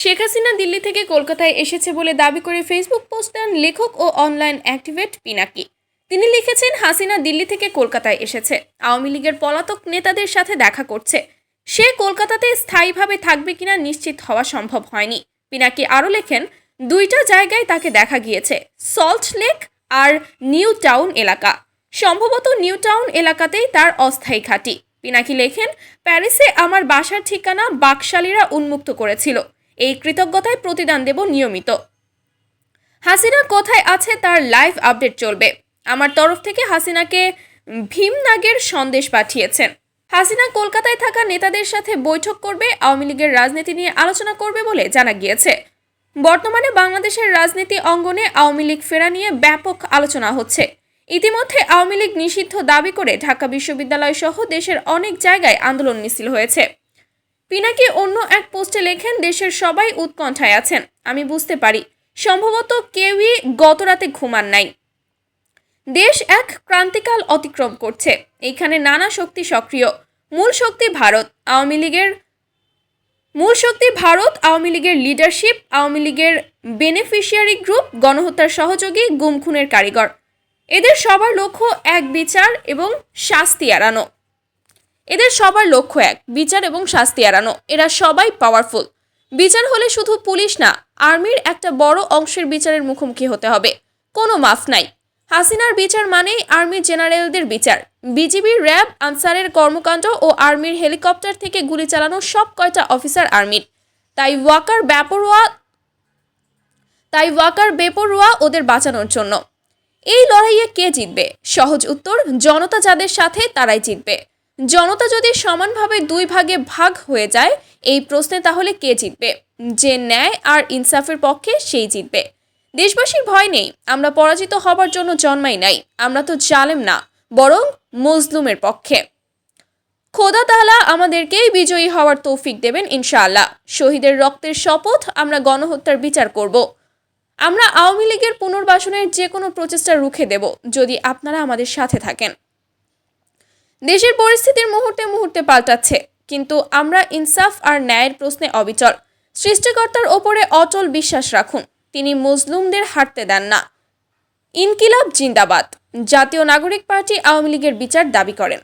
শেখ হাসিনা দিল্লি থেকে কলকাতায় এসেছে বলে দাবি করে ফেসবুক পোস্ট দেন লেখক ও অনলাইন অ্যাক্টিভিস্ট পিনাকি। তিনি লিখেছেন, হাসিনা দিল্লি থেকে কলকাতায় এসেছে, আওয়ামী লীগের পলাতক নেতাদের সাথে দেখা করছে। সে কলকাতাতে স্থায়ীভাবে থাকবে কিনা নিশ্চিত হওয়া সম্ভব হয়নি। পিনাকি আরও লেখেন, দুইটা জায়গায় তাকে দেখা গিয়েছে, সল্ট লেক আর নিউ টাউন এলাকা। সম্ভবত নিউ টাউন এলাকাতেই তার অস্থায়ী ঘাঁটি। পিনাকি লেখেন, প্যারিসে আমার বাসার ঠিকানা বাকশালীরা উন্মুক্ত করেছিল। এই কৃতজ্ঞতায় প্রতিদান দেব নিয়মিত। হাসিনা কোথায় আছে তার লাইভ আপডেট চলবে। আমার তরফ থেকে হাসিনাকে ভীমনাগের সন্দেশ পাঠিয়েছেন। হাসিনা কলকাতায় থাকা নেতাদের সাথে বৈঠক করবে, আওয়ামী লীগের রাজনীতি নিয়ে আলোচনা করবে বলে জানা গিয়েছে। বর্তমানে বাংলাদেশের রাজনীতি অঙ্গনে আওয়ামী লীগ ফেরা নিয়ে ব্যাপক আলোচনা হচ্ছে। ইতিমধ্যে আওয়ামী লীগ নিষিদ্ধ দাবি করে ঢাকা বিশ্ববিদ্যালয় সহ দেশের অনেক জায়গায় আন্দোলন মিছিল হয়েছে। পিনাকি অন্য এক পোস্টে লেখেন, দেশের সবাই উৎকণ্ঠায় আছেন, আমি বুঝতে পারি। সম্ভবত কেউই গতরাতে ঘুমান নাই। দেশ এক ক্রান্তিকাল অতিক্রম করছে। এইখানে নানা শক্তি সক্রিয়। মূল শক্তি ভারত আওয়ামী লীগের লিডারশিপ, আওয়ামী লীগের বেনিফিশিয়ারি গ্রুপ, গণহত্যার সহযোগী, গুম খুনের কারিগর। এদের সবার লক্ষ্য এক, বিচার এবং শাস্তি এড়ানো। এরা সবাই পাওয়ারফুল। বিচার হলে শুধু পুলিশ না, আর্মির একটা বড় অংশের বিচারের মুখোমুখি হতে হবে। কোনো মাফ নাই। হাসিনার বিচার মানেই আর্মি জেনারেলদের বিচার। বিজিবি, র্যাব, আনসারের কর্মকাণ্ড ও আর্মির হেলিকপ্টার থেকে গুলি চালানো সব কয়টা অফিসার আর্মির। তাই ওয়াকার বেপরোয়া ওদের বাঁচানোর জন্য। এই লড়াইয়ে কে জিতবে? সহজ উত্তর, জনতা যাদের সাথে তারাই জিতবে। জনতা যদি সমানভাবে দুই ভাগে ভাগ হয়ে যায় এই প্রশ্নে, তাহলে কে জিতবে? যে ন্যায় আর ইনসাফের পক্ষে সেই জিতবে। দেশবাসীর ভয় নেই, আমরা পরাজিত হবার জন্য জন্মাই নাই। আমরা তো জালেম না, বরং মজলুমের পক্ষে। খোদা তাআলা আমাদেরকেই বিজয়ী হওয়ার তৌফিক দেবেন ইনশাআল্লাহ। শহীদের রক্তের শপথ, আমরা গণহত্যার বিচার করব। আমরা আওয়ামী লীগের পুনর্বাসনের যে কোনো প্রচেষ্টা রুখে দেব যদি আপনারা আমাদের সাথে থাকেন। দেশের পরিস্থিতির মুহূর্তে মুহূর্তে পাল্টাচ্ছে, কিন্তু আমরা ইনসাফ আর ন্যায়ের প্রশ্নে অবিচল। সৃষ্টিকর্তার ওপরে অটল বিশ্বাস রাখুন, তিনি মজলুমদের হারতে দেন না। ইনকিলাব জিন্দাবাদ। জাতীয় নাগরিক পার্টি আওয়ামী লীগের বিচার দাবি করেন।